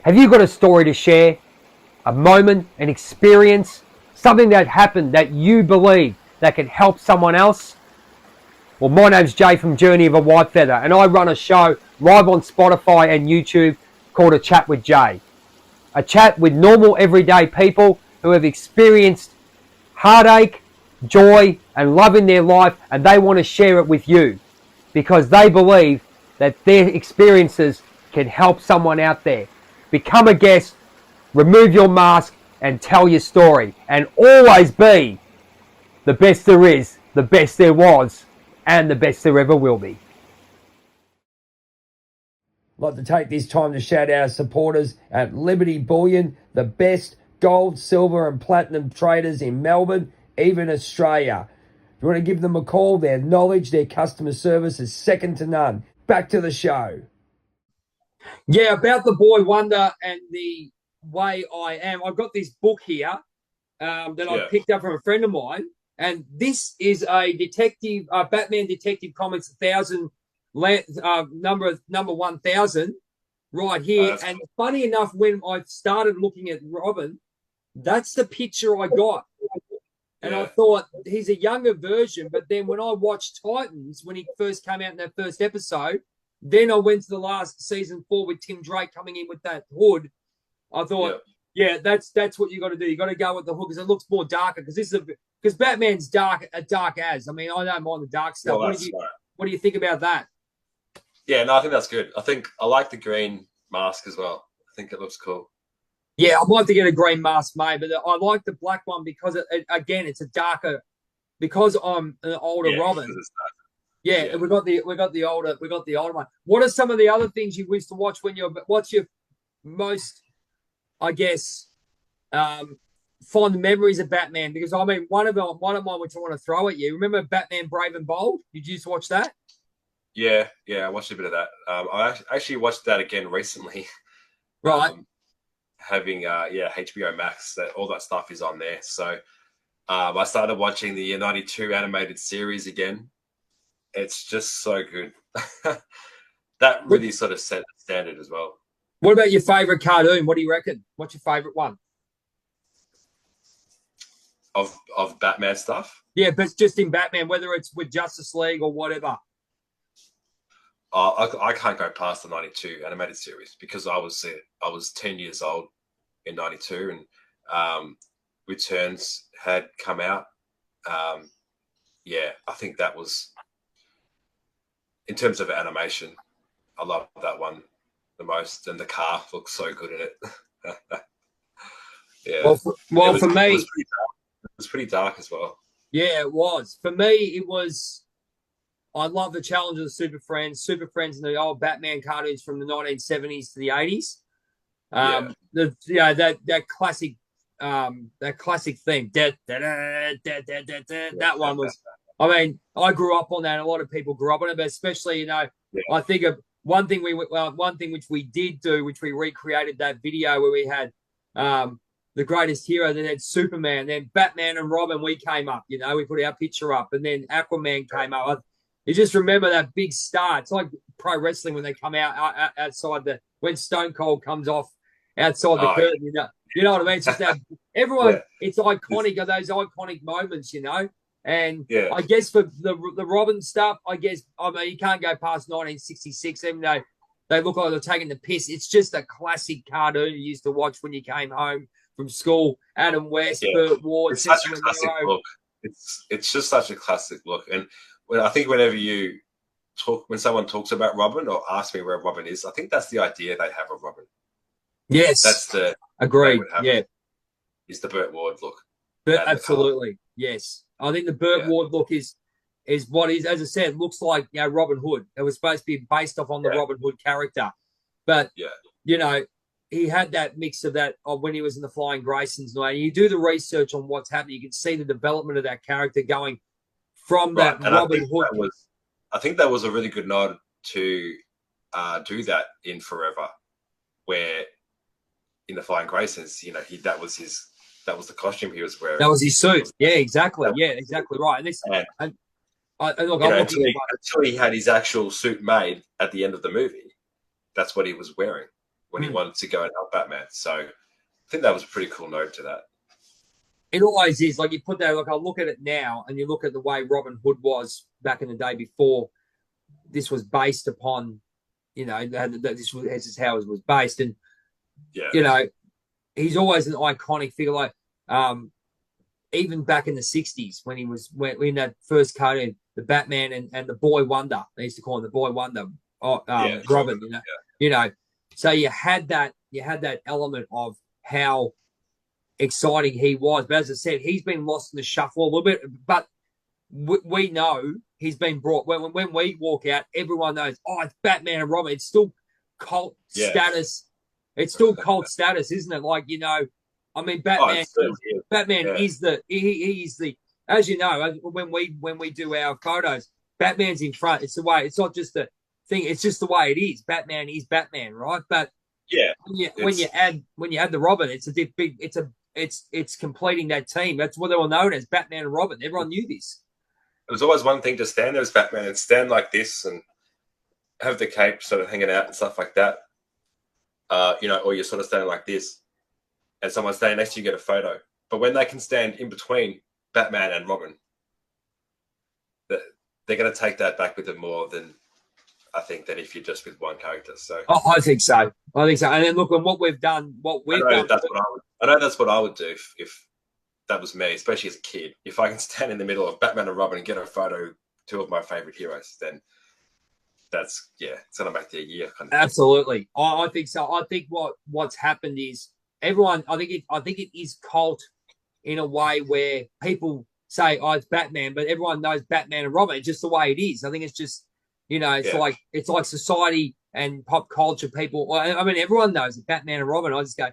Have you got a story to share? A moment, an experience, something that happened that you believe that can help someone else? Well, my name's Jay from Journey of a Whitefeather, and I run a show live on Spotify and YouTube called A Chat with Jay. A chat with normal everyday people who have experienced heartache, joy, and love in their life, and they want to share it with you because they believe that their experiences can help someone out there. Become a guest, remove your mask, and tell your story, and always be the best there is, the best there was, and the best there ever will be. I'd like to take this time to shout out our supporters at Liberty Bullion, the best gold, silver, and platinum traders in Melbourne, even Australia. If you want to give them a call, their knowledge, their customer service is second to none. Back to the show. Yeah, about the boy wonder and the way I am. I've got this book here that I picked up from a friend of mine, and this is a detective, Batman Detective Comics 1000, number 1000, right here. And funny enough, when I started looking at Robin, that's the picture I got. And I thought he's a younger version, but then when I watched Titans, when he first came out in that first episode, then I went to the last season 4 with Tim Drake coming in with that hood. I thought, that's what you got to do. You got to go with the hood because it looks more darker. Because Batman's dark as. I mean, I don't mind the dark stuff. Well, what do you think about that? Yeah, no, I think that's good. I like the green mask as well. I think it looks cool. Yeah, I'd like to get a green mask made, but I like the black one because again, it's a darker. Because I'm an older Robin. Yeah, we got the older one. What are some of the other things you wish to watch what's your most, I guess, fond memories of Batman? Because I mean, one of mine which I want to throw at you. Remember Batman Brave and Bold? Did you used to watch that? Yeah, I watched a bit of that. I actually watched that again recently. Right. Having HBO Max, that all that stuff is on there. So I started watching the 92 animated series again. It's just so good. That really sort of set the standard as well. What about your favorite cartoon? What do you reckon? What's your favorite one? Of Batman stuff? Yeah, but just in Batman, whether it's with Justice League or whatever. I can't go past the 92 animated series because I was 10 years old in 92 and Returns had come out. I think that was, in terms of animation, I love that one the most, and the car looks so good in it. For me, it was pretty dark as well. Yeah, it was. For me, it was. I love the challenge of the Super Friends and the old Batman cartoons from the 1970s to the 80s. That classic theme. That one was. I mean, I grew up on that. And a lot of people grew up on it, but especially, I think of one thing which we did do, which we recreated that video where we had the greatest hero, then had Superman, then Batman and Robin. We came up, we put our picture up, and then Aquaman came up. You just remember that big star. It's like pro wrestling when they come out outside when Stone Cold comes off outside the curtain. You know what I mean? It's just that everyone. It's iconic. Are those iconic moments? And I guess for the Robin stuff, you can't go past 1966, even though they look like they're taking the piss. It's just a classic cartoon you used to watch when you came home from school. Adam West, Burt Ward, it's such a classic look. It's just such a classic look. And whenever you talk, when someone talks about Robin or asks me where Robin is, I think that's the idea they have of Robin. Yes, that's the agreed. Yeah, is the Burt Ward look. Absolutely, yes. I think the Burt Ward look is what is, as I said, looks like Robin Hood. It was supposed to be based off on the Robin Hood character, but he had that mix of that when he was in the Flying Graysons. And you do the research on what's happening, you can see the development of that character going from that Robin Hood. I think that was a really good nod to do that in Forever, where in the Flying Graysons, that was the costume he was wearing. That was his suit. Yeah, exactly. Yeah, exactly right. And until he had his actual suit made at the end of the movie, that's what he was wearing. when he wanted to go and help Batman. So I think that was a pretty cool note to that. It always is. Like, you put that, like, I look at it now, and you look at the way Robin Hood was back in the day before this was based upon, this is how it was based. And, he's always an iconic figure. Like, even back in the 60s when he was in that first cartoon, the Batman and the Boy Wonder, they used to call him the Boy Wonder, Robin, So you had that element of how exciting he was. But as I said, he's been lost in the shuffle a little bit. But we know he's been brought. When we walk out, everyone knows, it's Batman and Robin. It's still cult status. It's still cult status, isn't it? Like, I mean, Batman. Batman is he is the, as you know, when we do our photos, Batman's in front. It's the way. It's not just the thing. It's just the way it is. Batman is Batman, right? But when you add the Robin, it's completing that team. That's what they were known as, Batman and Robin. Everyone knew this. It was always one thing to stand there as Batman and stand like this and have the cape sort of hanging out and stuff like that. Or you're sort of standing like this, and someone's standing next to you, get a photo. But when they can stand in between Batman and Robin, they're going to take that back with them more than if you're just with one character. So I think so. And then look, and what we've done. I know that's what I would do if that was me, especially as a kid. If I can stand in the middle of Batman and Robin and get a photo, two of my favorite heroes, then it's going to make their year. Absolutely, I think so. I think what's happened is everyone. I think it is cult in a way where people say, it's Batman, but everyone knows Batman and Robin. It's just the way it is. I think it's just, it's like society and pop culture. People, I mean, everyone knows it, Batman and Robin. I just go,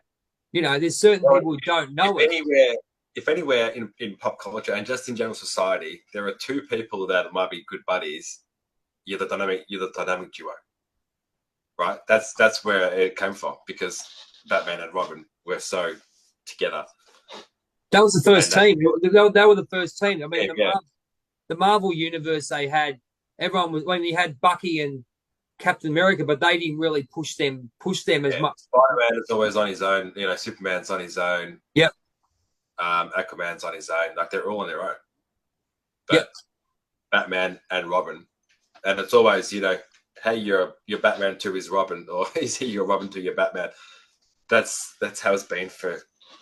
there's certain people who don't know it. If anywhere in pop culture and just in general society, there are two people that might be good buddies, you're the dynamic duo, right? That's where it came from, because Batman and Robin were so together. That was the first team. They were the first team. I mean, the Marvel universe, they had everyone was when you had Bucky and Captain America, but they didn't really push them as much. Spider-Man is always on his own. Superman's on his own. Yep. Aquaman's on his own. Like, they're all on their own. But Batman and Robin, and it's always hey, you're Batman to his Robin, or is he your Robin to your Batman? That's how it's been for,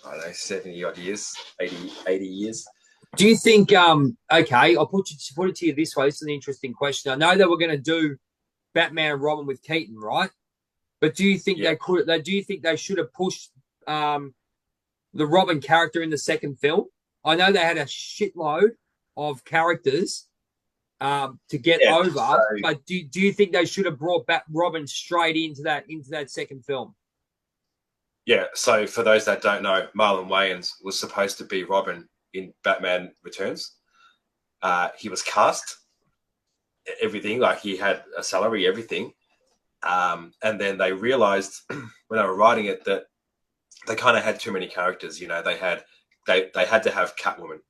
I don't know, 70 odd years, 80 years. Do you think? Okay, I'll put it to you this way. It's an interesting question. I know they were going to do Batman and Robin with Keaton, right? But do you think they could? Do you think they should have pushed the Robin character in the second film? I know they had a shitload of characters to get over, but do you think they should have brought back Robin straight into that second film? Yeah. So for those that don't know, Marlon Wayans was supposed to be Robin in Batman Returns. He was cast, everything, like he had a salary, everything. And then they realized when they were writing it that they kind of had too many characters. They had to have Catwoman.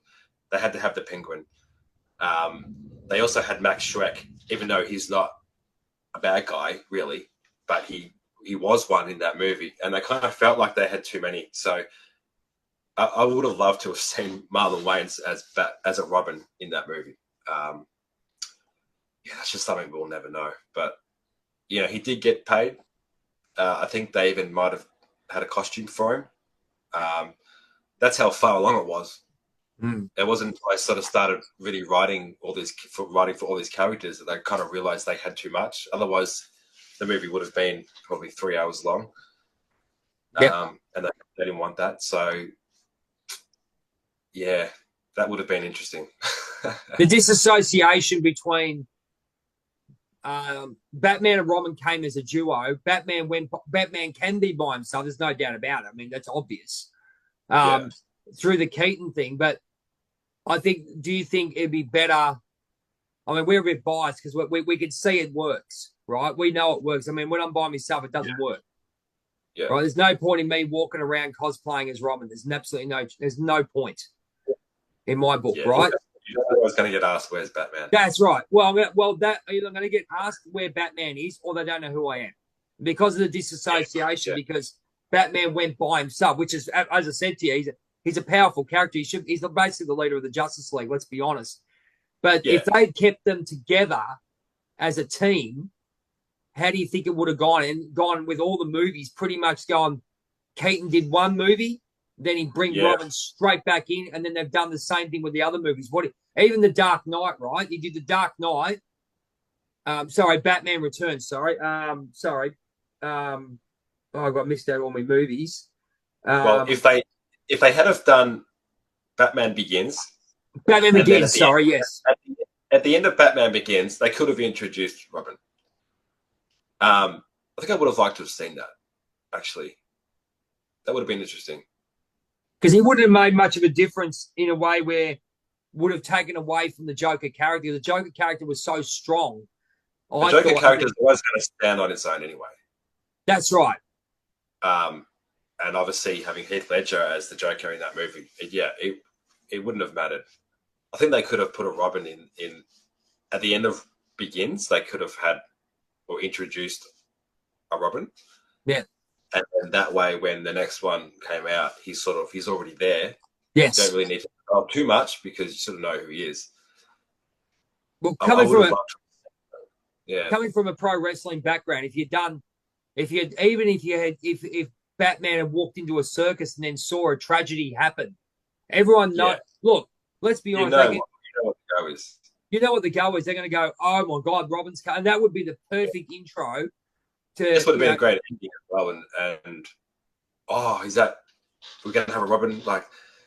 They had to have the Penguin. They also had Max Schreck, even though he's not a bad guy, really, but he was one in that movie. And they kind of felt like they had too many. So I would have loved to have seen Marlon Wayans as a Robin in that movie. That's just something we'll never know. But, he did get paid. I think they even might have had a costume for him. That's how far along it was. It wasn't until I sort of started really writing for all these characters that they kind of realized they had too much. Otherwise, the movie would have been probably 3 hours long. And they didn't want that. So, that would have been interesting. The disassociation between Batman and Robin came as a duo. Batman can be by himself. There's no doubt about it. I mean, that's obvious through the Keaton thing. But I think, do you think it'd be better? I mean, we're a bit biased because we can see it works, right? We know it works. I mean, when I'm by myself, it doesn't work. Yeah. Right. There's no point in me walking around cosplaying as Robin. There's no point in my book, right? I was going to get asked, where's Batman? That's right. Well, I'm going to get asked where Batman is, or they don't know who I am. because of the disassociation, because Batman went by himself, which is, as I said to you, he's a powerful character. He's basically the leader of the Justice League, let's be honest. But if they'd kept them together as a team, how do you think it would have gone? And gone with all the movies, pretty much gone. Keaton did one movie, then he bring Robin straight back in, and then they've done the same thing with the other movies. Even the Dark Knight, right? He did the Dark Knight. Batman Returns. I got missed out all my movies. Well, if they had have done Batman Begins. Batman Begins, yes. At the end of Batman Begins, they could have introduced Robin. I think I would have liked to have seen that, actually. That would have been interesting. Because he wouldn't have made much of a difference in a way where would have taken away from the Joker character. The Joker character was so strong. The Joker character is always going to stand on its own anyway. That's right. And obviously having Heath Ledger as the Joker in that movie, it wouldn't have mattered. I think they could have put a Robin in at the end of Begins. They could have had or introduced a Robin. Yeah. And that way, when the next one came out, he's already there. Yes. You don't really need to develop too much because you sort of know who he is. Well, coming from a pro wrestling background, if Batman had walked into a circus and then saw a tragedy happen, everyone knows. Yeah. Look, let's be honest. You know what the go is. You know what the go is. They're going to go, oh my God, Robin's coming. And that would be the perfect intro. This would have been a great ending as well. We're going to have a Robin,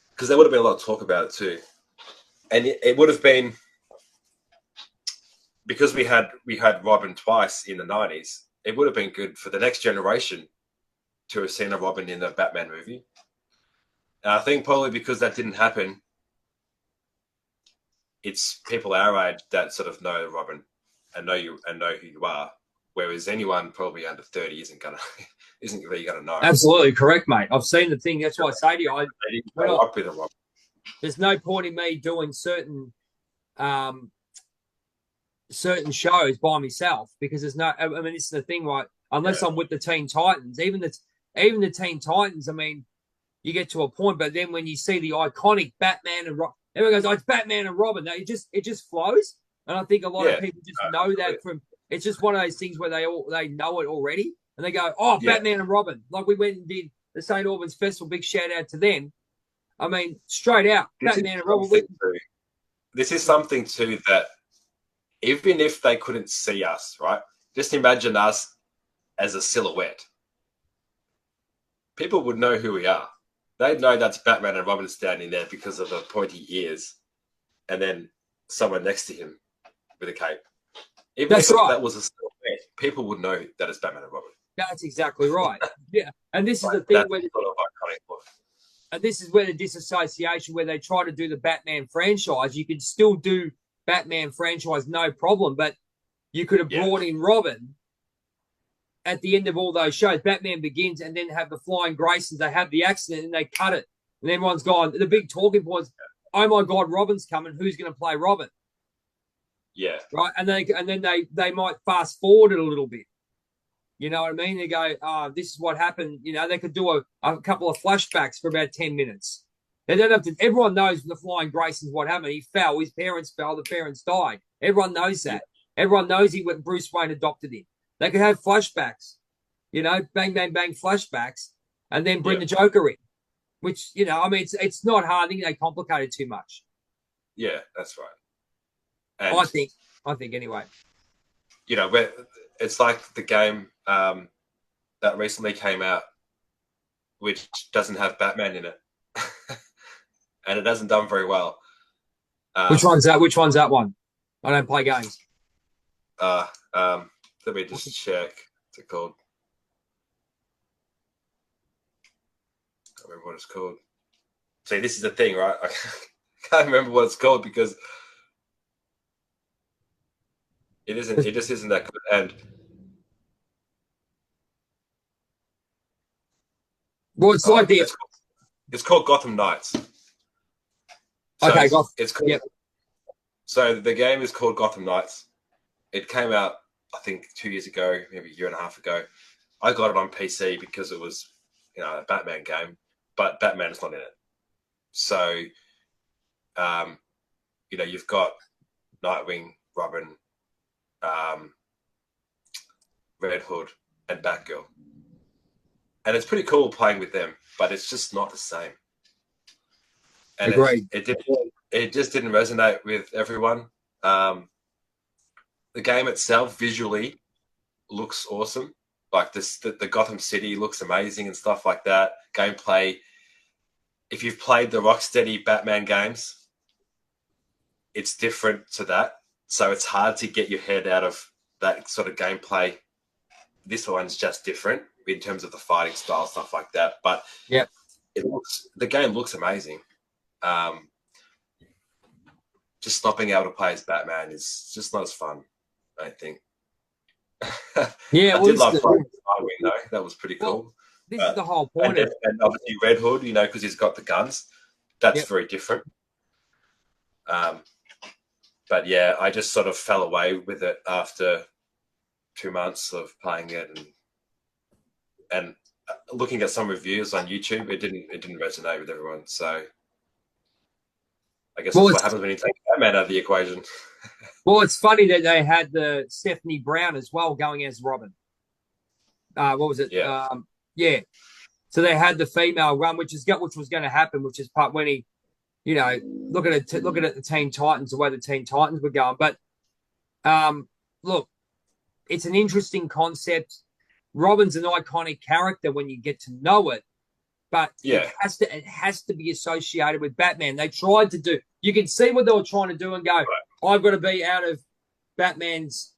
because there would have been a lot of talk about it too. And it would have been, because we had Robin twice in the 90s, it would have been good for the next generation to have seen a Robin in a Batman movie. And I think probably because that didn't happen, it's people our age that sort of know Robin and know who you are. Whereas anyone probably under 30 isn't really gonna know. Absolutely correct, mate. I've seen the thing. That's why I say to you, there's no point in me doing certain shows by myself because there's no. I mean, this is the thing, right? Unless I'm with the Teen Titans, even the Teen Titans. I mean, you get to a point, but then when you see the iconic Batman and Robin, everyone goes, "Oh, it's Batman and Robin." No, it just flows, and I think a lot of people just know that from. It's just one of those things where they know it already, and they go, "Oh, Batman and Robin!" Like we went and did the St. Albans Festival. Big shout out to them. I mean, straight out, Batman and Robin. This is something too that even if they couldn't see us, right? Just imagine us as a silhouette. People would know who we are. They'd know that's Batman and Robin standing there because of the pointy ears, and then someone next to him with a cape. Even if that was a silhouette, people would know that it's Batman and Robin. That's exactly right. Yeah, and this is the thing where this is where the disassociation, where they try to do the Batman franchise. You could still do Batman franchise, no problem, but you could have brought in Robin at the end of all those shows. Batman Begins, and then have the Flying Graysons. They have the accident and they cut it, and everyone's gone. The big talking points. Oh my God, Robin's coming. Who's going to play Robin? Yeah. Right. And then they might fast forward it a little bit. You know what I mean? They go, oh, this is what happened. You know, they could do a couple of flashbacks for about 10 minutes. They don't have to. Everyone knows the Flying Graysons what happened. He fell. His parents fell. The parents died. Everyone knows that. Everyone knows Bruce Wayne adopted him. They could have flashbacks. You know, bang, bang, bang, flashbacks, and then bring the Joker in. Which, you know, I mean, it's not hard. I think they complicate it too much. Yeah, that's right. And, I think anyway. You know, it's like the game that recently came out, which doesn't have Batman in it, and it hasn't done very well. Which one's that? Which one's that one? I don't play games. Let me just check. What's it called? I can't remember what it's called. See, this is the thing, right? I can't remember what it's called because it just isn't that good. And well, it's like this. It's called Gotham Knights. So okay, it's called. Yep. So the game is called Gotham Knights. It came out, I think, 2 years ago, maybe a year and a half ago. I got it on PC because it was, a Batman game, but Batman's not in it. So, you've got Nightwing, Robin, Red Hood, and Batgirl. And it's pretty cool playing with them, but it's just not the same. And it just didn't resonate with everyone. The game itself visually looks awesome. Like the Gotham City looks amazing and stuff like that. Gameplay. If you've played the Rocksteady Batman games, it's different to that. So it's hard to get your head out of that sort of gameplay. This one's just different in terms of the fighting style, stuff like that. But yeah, the game looks amazing. Just not being able to play as Batman is just not as fun, I think. Yeah, I did love playing Nightwing though. That was pretty cool. This is the whole point. And obviously Red Hood, because he's got the guns. That's very different. But yeah, I just sort of fell away with it after 2 months of playing it and looking at some reviews on YouTube. It didn't resonate with everyone. So I guess that's what happens when you take Batman out of the equation. Well, it's funny that they had the Stephanie Brown as well going as Robin. What was it? Yeah. So they had the female one, which was going to happen, which is part when he, looking at the Teen Titans, the way the Teen Titans were going. But look, it's an interesting concept. Robin's an iconic character when you get to know it, but it has to be associated with Batman. They tried to do. You can see what they were trying to do and go. Right. I've got to be out of Batman's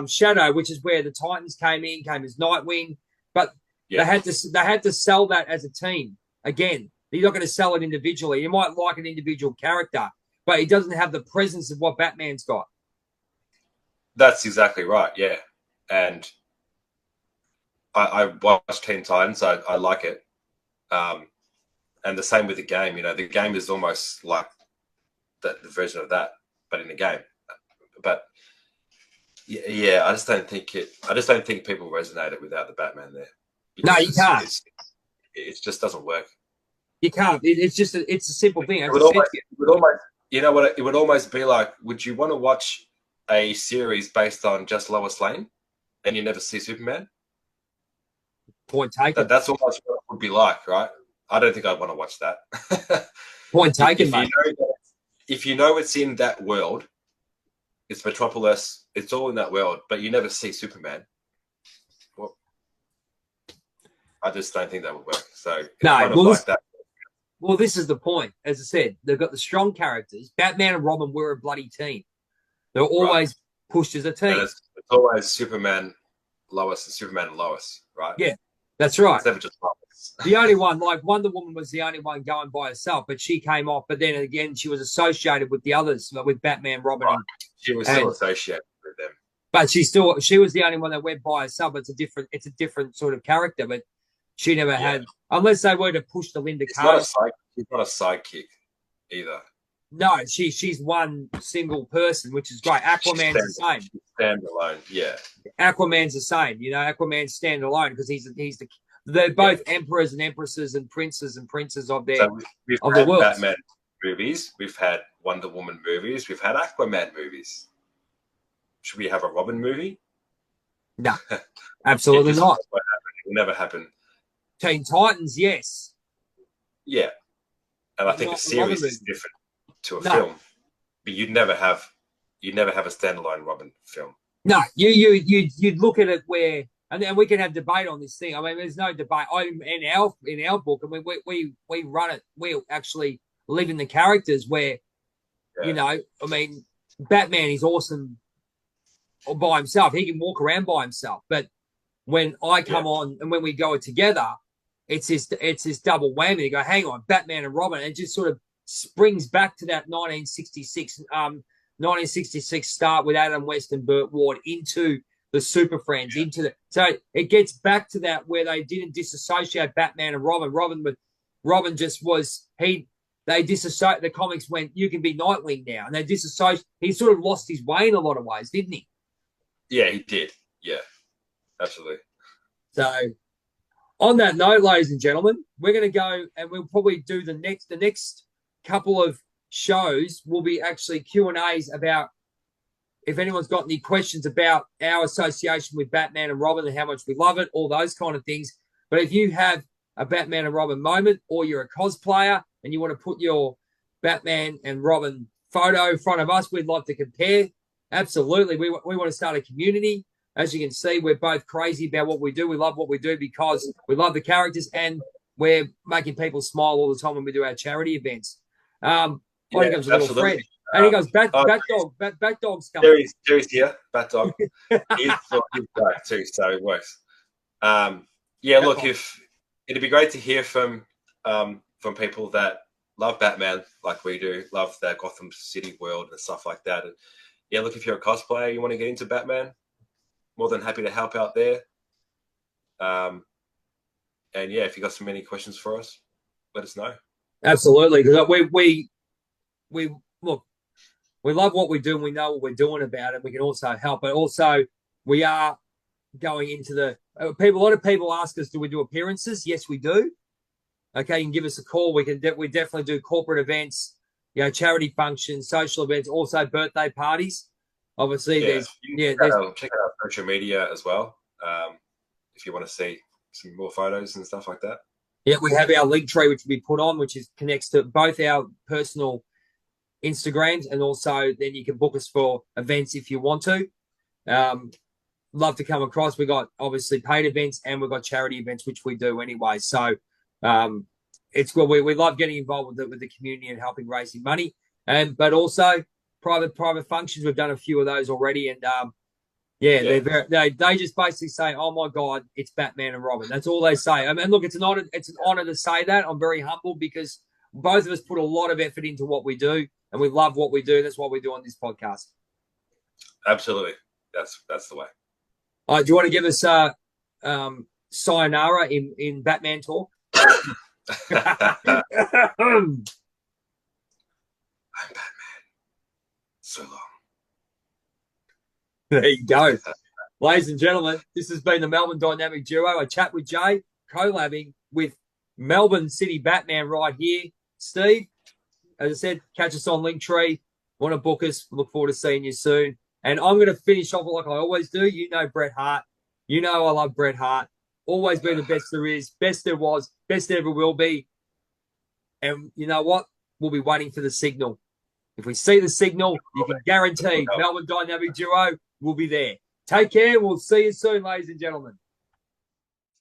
shadow, which is where the Titans came as Nightwing. But they had to sell that as a team. Again, you're not going to sell it individually. You might like an individual character, but he doesn't have the presence of what Batman's got. That's exactly right. Yeah, and I watched Teen Titans. I like it, and the same with the game. The game is almost like the version of that, but in the game. But yeah, I just don't think people resonate it without the Batman there. No, you can't. It just doesn't work. You can't. It's a simple thing. It would almost be like, would you want to watch a series based on just Lois Lane and you never see Superman? Point taken. That's almost what it would be like, right? I don't think I'd want to watch that. Point taken, mate. If you know it's in that world, it's Metropolis, it's all in that world, but you never see Superman. Well, I just don't think that would work. So well, this is the point. As I said, they've got the strong characters. Batman and Robin were a bloody team. They're always pushed as a team. And it's always Superman, Lois, and Superman and Lois, right? Yeah, that's right. It's never just Lois. The only one, like Wonder Woman was the only one going by herself, but she came off. But then again, she was associated with the others, with Batman, Robin. Right. She was still associated with them. But she was the only one that went by herself. It's a different sort of character, but she never had, unless they were to push the Linda Carter. She's not a sidekick either. No, she's one single person, which is great. Aquaman's the same. Standalone, yeah. Aquaman's the same. Aquaman's standalone because they're both emperors and empresses and princes of their we've of had the world. Batman movies, we've had Wonder Woman movies, we've had Aquaman movies. Should we have a Robin movie? No, absolutely not. It will never happen. Teen Titans, yes. Yeah, and I think a series is different to a film, but you'd never have a standalone Robin film. No, you'd look at it where, and we can have debate on this thing. I mean, there's no debate. In our book, I mean, we run it. We actually live in the characters where, I mean, Batman is awesome by himself. He can walk around by himself, but when I come on and when we go together, it's this double whammy. You go, hang on, Batman and Robin, and it just sort of springs back to that 1966 start with Adam West and Burt Ward into the Super Friends, so it gets back to that where they didn't disassociate Batman and Robin. Robin just was they disassociate. The comics went, you can be Nightwing now, and they disassociate. He sort of lost his way in a lot of ways, didn't he? Yeah, he did. Yeah, absolutely. So on that note, ladies and gentlemen, we're going to go and we'll probably do the next couple of shows will be actually Q&As about if anyone's got any questions about our association with Batman and Robin and how much we love it, all those kind of things. But if you have a Batman and Robin moment or you're a cosplayer and you want to put your Batman and Robin photo in front of us, we'd like to compare. Absolutely. We want to start a community. As you can see, we're both crazy about what we do. We love what we do because we love the characters and we're making people smile all the time when we do our charity events. Here comes a little friend. And he goes, Bat Dog's coming. Jerry's here, Bat Dog. He's back too, so it works. Look, it'd be great to hear from people that love Batman like we do, love that Gotham City world and stuff like that. And yeah, look, if you're a cosplayer, you want to get into Batman, more than happy to help out there. And yeah, if you got some many questions for us, let us know. Absolutely, because we look, we love what we do and we know what we're doing about it. We can also help, but also we are going into the people. A lot of people ask us, do we do appearances? Yes, we do. Okay, you can give us a call. We definitely do corporate events, charity functions, social events, also birthday parties. Obviously, check out social media as well if you want to see some more photos and stuff like that. Yeah, we have our link tree, which we put on, which connects to both our personal Instagrams, and also then you can book us for events if you want to. Love to come across. We got obviously paid events and we've got charity events, which we do anyway. So it's good. We love getting involved with the community and helping raising money, but also private functions. We've done a few of those already, and they just basically say, "Oh my God, it's Batman and Robin." That's all they say. I mean, look, it's an honor to say that. I'm very humbled because both of us put a lot of effort into what we do, and we love what we do. That's what we do on this podcast. Absolutely, that's the way. Do you want to give us sayonara in Batman talk? I'm Batman. So long. There you go. Ladies and gentlemen, this has been the Melbourne Dynamic Duo. A chat with Jay, collabing with Melbourne City Batman right here. Steve, as I said, catch us on Linktree. Want to book us? Look forward to seeing you soon. And I'm going to finish off like I always do. You know Bret Hart. You know I love Bret Hart. Always been the best there is, best there was, best there ever will be. And you know what? We'll be waiting for the signal. If we see the signal, you can guarantee Melbourne Dynamic Duo will be there. Take care. We'll see you soon, ladies and gentlemen.